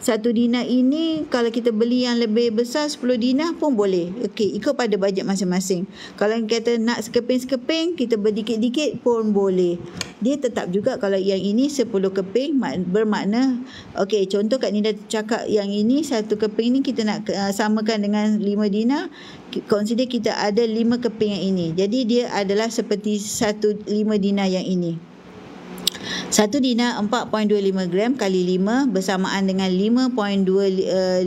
1 dinar ini kalau kita beli yang lebih besar 10 dinar pun boleh. Okey, ikut pada bajet masing-masing. Kalau kita nak sekeping-sekeping, kita berdikit-dikit pun boleh. Dia tetap juga kalau yang ini 10 keping bermakna, okey, contoh Kak Nida cakap yang ini 1 keping ni kita nak samakan dengan 5 dinar, consider kita ada 5 keping yang ini. Jadi dia adalah seperti 5 dinar yang ini. 1 dinar 4.25 gram kali 5 bersamaan dengan 5.25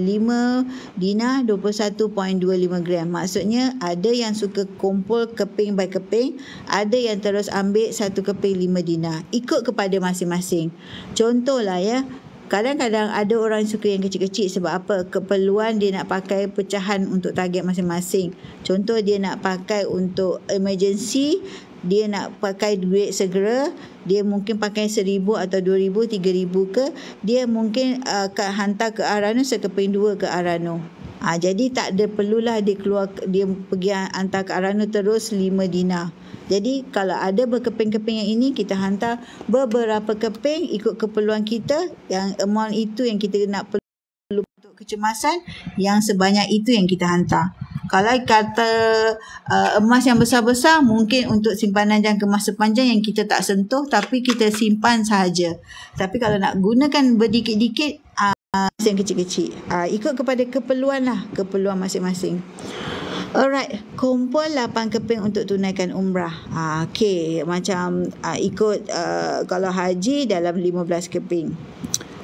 dinar 21.25 gram. Maksudnya ada yang suka kumpul keping by keping, ada yang terus ambil 1 keping 5 dinar. Ikut kepada masing-masing. Contohlah ya, kadang-kadang ada orang suka yang kecil-kecil sebab apa? Keperluan dia nak pakai pecahan untuk target masing-masing. Contoh dia nak pakai untuk emergency, dia nak pakai duit segera, dia mungkin pakai 1,000 atau 2,000, 3,000 ke, dia mungkin hantar ke Arano sekeping 2 ke Arano. Jadi tak ada perlulah dia pergi hantar ke Arano terus 5 dinar. Jadi kalau ada berkeping-keping yang ini, kita hantar beberapa keping ikut keperluan kita, yang amount itu yang kita nak perlu untuk kecemasan, yang sebanyak itu yang kita hantar. Kalau kata emas yang besar-besar, mungkin untuk simpanan jangka masa panjang yang kita tak sentuh tapi kita simpan sahaja. Tapi kalau nak gunakan berdikit-dikit, yang kecil-kecil, ikut kepada keperluan lah, keperluan masing-masing. Alright, kumpul 8 keping untuk tunaikan umrah. Okey, macam ikut kalau haji dalam 15 keping.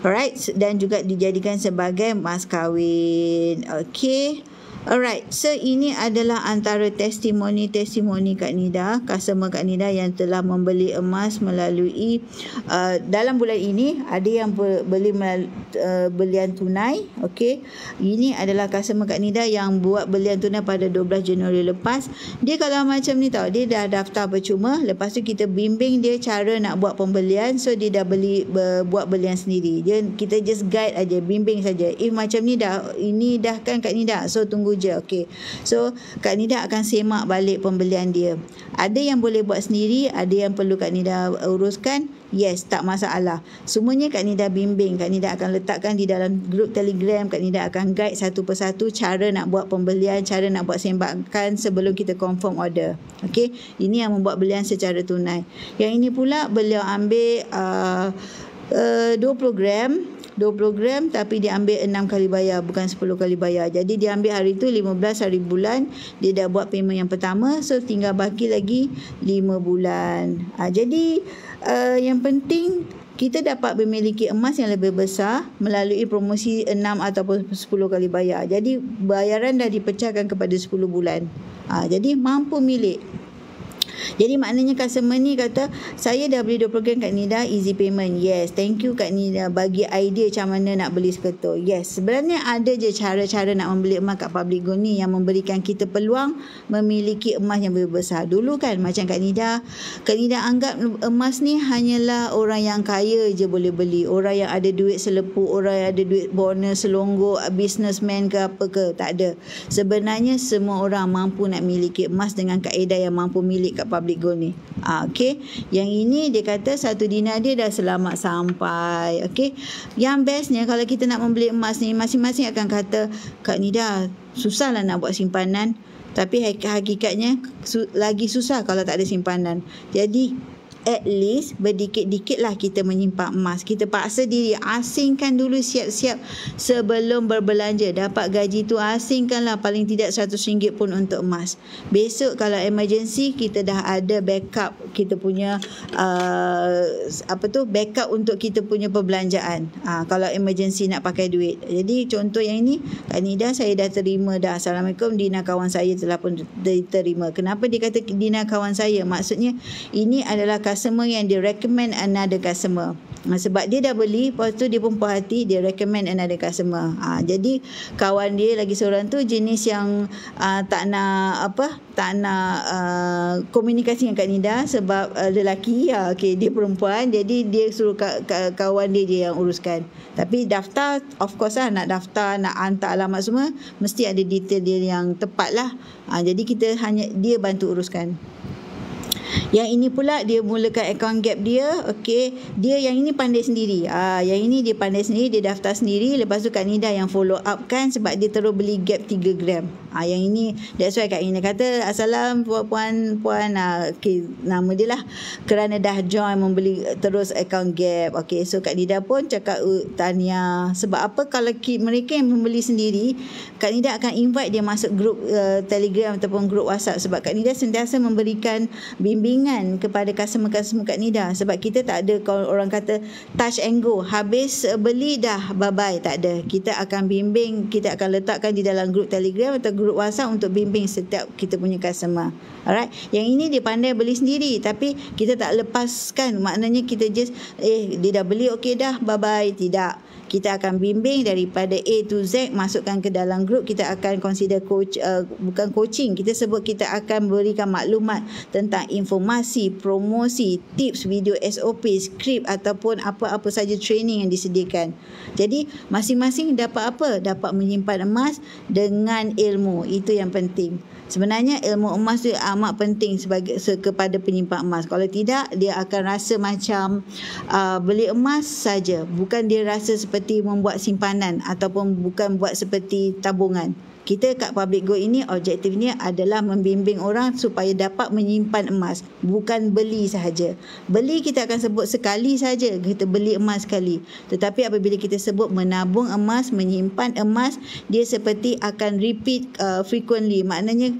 Alright, dan juga dijadikan sebagai mas kahwin. Okey. Alright, so ini adalah antara testimoni Kak Nida, customer Kak Nida yang telah membeli emas melalui dalam bulan ini. Ada yang beli belian tunai. Okey, ini adalah customer Kak Nida yang buat belian tunai pada 12 Januari lepas. Dia kalau macam ni tau, dia dah daftar percuma, lepas tu kita bimbing dia cara nak buat pembelian. So dia dah buat belian sendiri. Kita just guide aja, bimbing saja. If macam ni ini dah kan Kak Nida, so tunggu je. Okey. So Kak Nida akan semak balik pembelian dia. Ada yang boleh buat sendiri, ada yang perlu Kak Nida uruskan. Yes, tak masalah. Semuanya Kak Nida bimbing. Kak Nida akan letakkan di dalam grup Telegram. Kak Nida akan guide satu persatu cara nak buat pembelian, cara nak buat sembakan sebelum kita confirm order. Okey. Ini yang membuat belian secara tunai. Yang ini pula beliau ambil 20 gram tapi dia ambil 6 kali bayar, bukan 10 kali bayar. Jadi dia ambil hari tu 15 hari bulan, dia dah buat payment yang pertama, so tinggal baki lagi 5 bulan. Jadi yang penting kita dapat memiliki emas yang lebih besar melalui promosi 6 ataupun 10 kali bayar. Jadi bayaran dah dipecahkan kepada 10 bulan. Jadi mampu milik. Jadi maknanya customer ni kata, saya dah beli 20 gram Kak Nida, easy payment. Yes, thank you Kak Nida bagi idea macam mana nak beli seketul. Yes, sebenarnya ada je cara-cara nak membeli emas kat Public Gold ni yang memberikan kita peluang memiliki emas yang lebih besar. Dulu kan macam Kak Nida anggap emas ni hanyalah orang yang kaya je boleh beli. Orang yang ada duit selepuk, orang yang ada duit bonus selonggok, businessman ke apa ke. Tak ada. Sebenarnya semua orang mampu nak miliki emas dengan kaedah yang mampu milik kat Public Gold ni. Okey. Yang ini dia kata 1 dinar dia dah selamat sampai. Okey. Yang bestnya kalau kita nak membeli emas ni, masing-masing akan kata, Kak Nida, susahlah nak buat simpanan. Tapi hakikatnya lagi susah kalau tak ada simpanan. Jadi at least berdikit-dikit lah kita menyimpan emas. Kita paksa diri, asingkan dulu siap-siap sebelum berbelanja. Dapat gaji tu asingkanlah paling tidak RM100 pun untuk emas. Besok kalau emergency, kita dah ada backup, kita punya backup untuk kita punya perbelanjaan. Kalau emergency nak pakai duit. Jadi contoh yang ini, Kak Nida saya dah terima dah. Assalamualaikum, Dina kawan saya telah pun diterima. Kenapa dia kata Dina kawan saya? Maksudnya ini adalah customer yang dia recommend another customer. Sebab dia dah beli, lepas tu dia pun puas hati, dia recommend another customer. Jadi kawan dia lagi seorang tu jenis yang tak nak komunikasi dengan Kak Nida sebab lelaki, dia perempuan, jadi dia suruh kawan dia je yang uruskan. Tapi daftar, of course lah, nak daftar, nak hantar alamat semua, mesti ada detail dia yang tepat lah. Jadi dia bantu uruskan. Yang ini pula dia mulakan account gap dia. Okey, dia yang ini pandai sendiri. Yang ini dia pandai sendiri, dia daftar sendiri. Lepas tu Kak Nida yang follow up kan, sebab dia terus beli gap 3 gram. Yang ini, that's why Kak Nida kata, "Assalam puan, okey, nama dia lah, kerana dah join membeli terus account gap." Okey, so Kak Nida pun cakap tahniah. Sebab apa, kalau mereka yang membeli sendiri, Kak Nida akan invite dia masuk grup Telegram ataupun grup WhatsApp, sebab Kak Nida sentiasa memberikan bimbingan kepada customer-customer Kak Nida. Sebab kita tak ada, kalau orang kata touch and go, habis beli dah bye-bye, tak ada. Kita akan bimbing, kita akan letakkan di dalam grup Telegram atau grup WhatsApp untuk bimbing setiap kita punya customer. Alright, yang ini dia pandai beli sendiri, tapi kita tak lepaskan, maknanya kita just dia dah beli, okey dah, bye-bye. Tidak, kita akan bimbing daripada A to Z, masukkan ke dalam grup. Kita akan consider bukan coaching, kita sebut kita akan berikan maklumat tentang informasi, promosi, tips, video SOP, skrip ataupun apa-apa saja training yang disediakan. Jadi masing-masing dapat apa? Dapat menyimpan emas dengan ilmu. Itu yang penting. Sebenarnya ilmu emas tu amat penting kepada penyimpan emas. Kalau tidak, dia akan rasa macam beli emas saja. Bukan dia rasa seperti membuat simpanan ataupun bukan buat seperti tabungan. Kita kat Public Gold ini objektifnya adalah membimbing orang supaya dapat menyimpan emas, bukan beli sahaja. Beli kita akan sebut sekali saja, kita beli emas sekali. Tetapi apabila kita sebut menabung emas, menyimpan emas, dia seperti akan repeat frequently, maknanya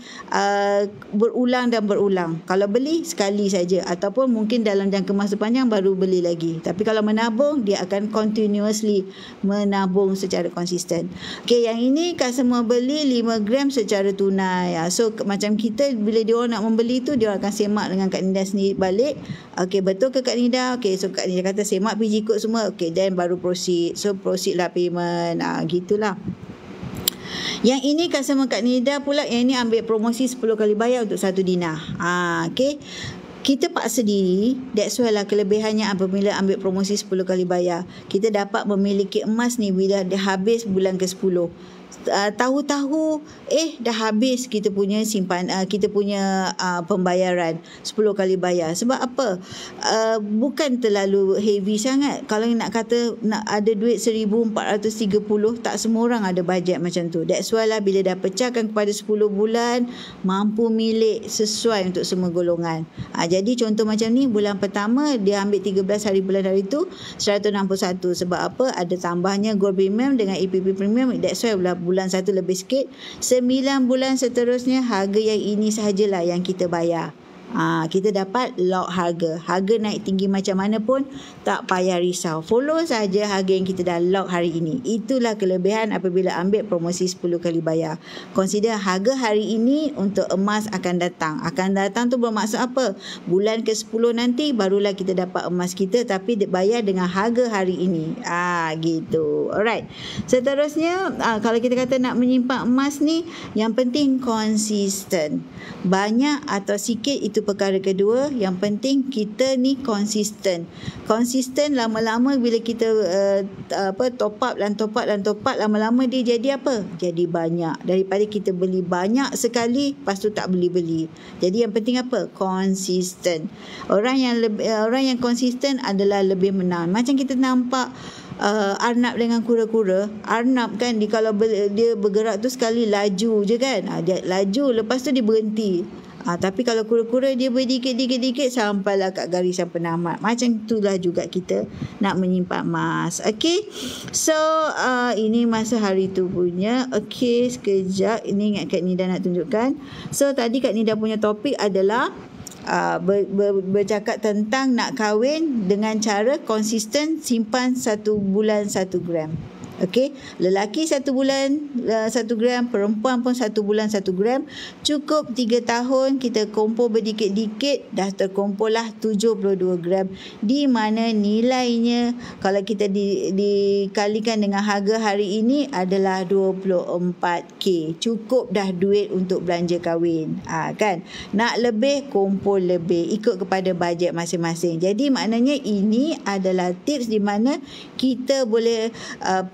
berulang dan berulang. Kalau beli sekali saja ataupun mungkin dalam jangka masa panjang baru beli lagi. Tapi kalau menabung, dia akan continuously menabung secara konsisten. Okey, yang ini customer beli 5 gram secara tunai. So macam kita, bila dia orang nak membeli tu, dia akan semak dengan Kak Nida sendiri balik. Okey, betul ke Kak Nida? Okey, so Kak Nida kata semak PG code semua. Okey, then baru proceed. So proceed lah payment. Gitulah. Yang ini customer Kak Nida pula, yang ini ambil promosi 10 kali bayar untuk 1 dinar. Okey, kita paksa diri. That's why lah kelebihannya apabila ambil promosi 10 kali bayar, kita dapat memiliki emas ni bila dia habis bulan ke-10. Tahu-tahu dah habis kita punya kita punya pembayaran 10 kali bayar. Sebab apa? Bukan terlalu heavy sangat. Kalau nak kata nak ada duit 1430, tak semua orang ada bajet macam tu. That's why lah bila dah pecahkan kepada 10 bulan, mampu milik sesuai untuk semua golongan. Jadi contoh macam ni, bulan pertama dia ambil 13 hari bulan hari tu 161. Sebab apa? Ada tambahnya Gold Premium dengan EPP Premium. That's why bulan 1 lebih sikit. 9 bulan seterusnya harga yang ini sahajalah yang kita bayar. Kita dapat lock harga. Harga naik tinggi macam mana pun tak payah risau. Follow saja harga yang kita dah lock hari ini. Itulah kelebihan apabila ambil promosi 10 kali bayar. Consider harga hari ini untuk emas akan datang. Akan datang tu bermaksud apa? Bulan ke-10 nanti barulah kita dapat emas kita, tapi bayar dengan harga hari ini. Gitu. Alright. Seterusnya, kalau kita kata nak menyimpan emas ni, yang penting konsisten. Banyak atau sikit itu perkara kedua. Yang penting kita ni konsisten. Konsisten lama-lama bila kita top up, lama-lama dia jadi apa? Jadi banyak. Daripada kita beli banyak sekali, lepas tu tak beli-beli. Jadi yang penting apa? Konsisten. Orang yang konsisten adalah lebih menang. Macam kita nampak Arnab dengan kura-kura. Arnab kan, kalau dia bergerak tu sekali laju je kan. Dia laju, lepas tu dia berhenti. Tapi kalau kura-kura dia berdikit-dikit sampailah kat garisan penamat. Macam itulah juga kita nak menyimpan emas. Okey. So ini masa hari tu punya. Okey, sekejap. Ini ingat Kak Nida nak tunjukkan. So tadi Kak Nida punya topik adalah bercakap tentang nak kahwin dengan cara konsisten simpan 1 bulan 1 gram. Okey, lelaki 1 bulan 1 gram, perempuan pun 1 bulan 1 gram. Cukup 3 tahun kita kumpul berdikit-dikit dah terkumpul lah 72 gram. Di mana nilainya kalau kita dikalikan dengan harga hari ini adalah 24k. Cukup dah duit untuk belanja kahwin. Kan? Nak lebih, kumpul lebih ikut kepada bajet masing-masing. Jadi maknanya ini adalah tips di mana kita boleh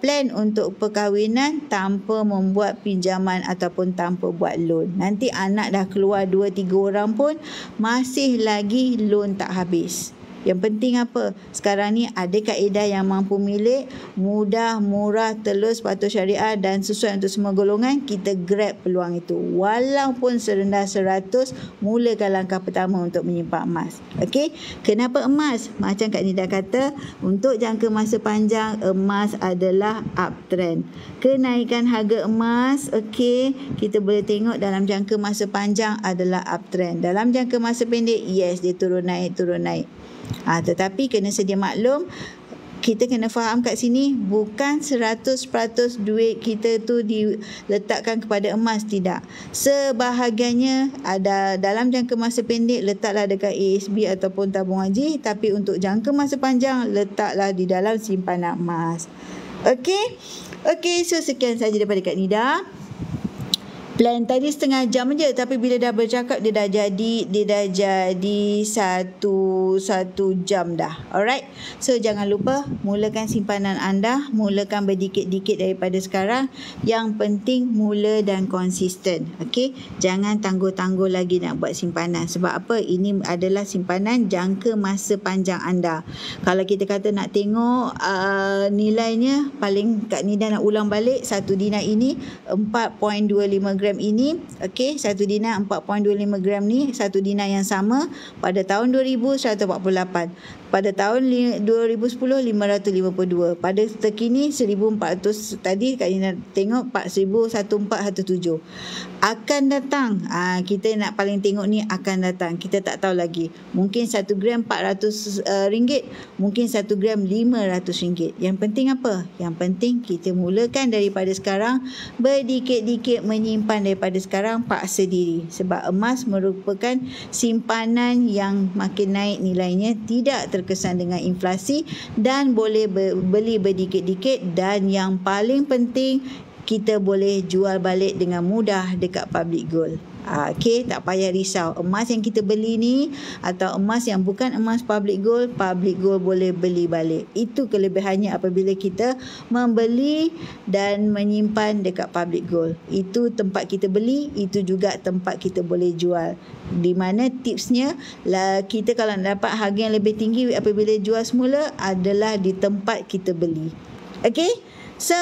plan untuk perkahwinan tanpa membuat pinjaman ataupun tanpa buat loan. Nanti anak dah keluar 2-3 orang pun masih lagi loan tak habis. Yang penting apa? Sekarang ni ada kaedah yang mampu milik, mudah, murah, telus, patuh syariah dan sesuai untuk semua golongan. Kita grab peluang itu. Walaupun serendah 100, mulakan langkah pertama untuk menyimpan emas. Okey? Kenapa emas? Macam Kak Nida kata, untuk jangka masa panjang, emas adalah uptrend. Kenaikan harga emas, okey, kita boleh tengok dalam jangka masa panjang adalah uptrend. Dalam jangka masa pendek, yes, dia turun naik. Tetapi kena sedia maklum, kita kena faham kat sini bukan 100% duit kita tu diletakkan kepada emas, tidak. Sebahagiannya ada dalam jangka masa pendek letaklah dekat ASB ataupun tabung haji, tapi untuk jangka masa panjang letaklah di dalam simpanan emas. Okey, so sekian saja daripada Kak Nida. Plan tadi setengah jam je, tapi bila dah bercakap dia dah jadi satu jam dah. Alright. So jangan lupa mulakan simpanan anda, mulakan berdikit-dikit daripada sekarang. Yang penting mula dan konsisten. Okey, jangan tangguh-tangguh lagi nak buat simpanan. Sebab apa? Ini adalah simpanan jangka masa panjang anda. Kalau kita kata nak tengok nilainya, paling Kak Nida nak ulang balik, 1 dinar ini 4.25 gram ini, okey, 1 dinar 4.25 gram ni, 1 dinar yang sama pada tahun 2000 148, pada tahun 2010 552, pada terkini 1400. Tadi Kak Nina tengok 1417 akan datang. Kita nak paling tengok ni akan datang, kita tak tahu lagi. Mungkin 1 gram 400 ringgit, mungkin 1 gram 500 ringgit. Yang penting apa? Yang penting kita mulakan daripada sekarang, berdikit-dikit menyimpan daripada sekarang, paksa diri. Sebab emas merupakan simpanan yang makin naik nilainya, tidak terkesan dengan inflasi dan boleh beli berdikit-dikit, dan yang paling penting kita boleh jual balik dengan mudah dekat public gold. Okey, tak payah risau. Emas yang kita beli ni atau emas yang bukan emas public gold boleh beli balik. Itu kelebihannya apabila kita membeli dan menyimpan dekat public gold. Itu tempat kita beli, itu juga tempat kita boleh jual. Di mana tipsnya lah, kita kalau dapat harga yang lebih tinggi apabila jual semula adalah di tempat kita beli. Okey? So,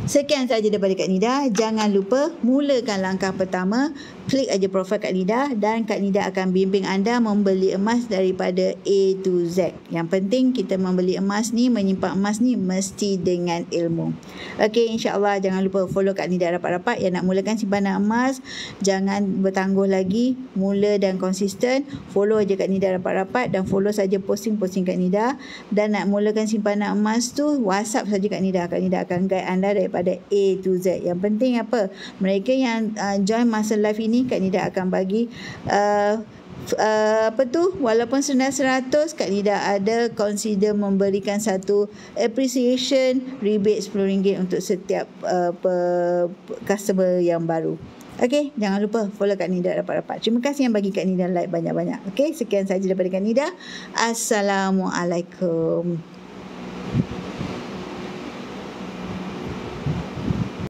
sekian saja daripada Kak Nida. Jangan lupa mulakan langkah pertama, klik aja profil Kak Nida dan Kak Nida akan bimbing anda membeli emas daripada A to Z. Yang penting kita membeli emas ni, menyimpan emas ni mesti dengan ilmu. Okey, insya-Allah jangan lupa follow Kak Nida rapat-rapat. Yang nak mulakan simpanan emas, jangan bertangguh lagi, mula dan konsisten. Follow aja Kak Nida rapat-rapat dan follow saja posting-posting Kak Nida. Dan nak mulakan simpanan emas tu, WhatsApp saja Kak Nida. Kak Nida akan guide anda daripada A to Z. Yang penting apa? Mereka yang join masa live ini, Kak Nida akan bagi walaupun senang 100, Kak Nida ada consider memberikan satu appreciation rebate RM10 untuk setiap customer yang baru. Okey, jangan lupa follow Kak Nida rapat-rapat. Terima kasih yang bagi Kak Nida like banyak-banyak. Okey, sekian saja daripada Kak Nida. Assalamualaikum.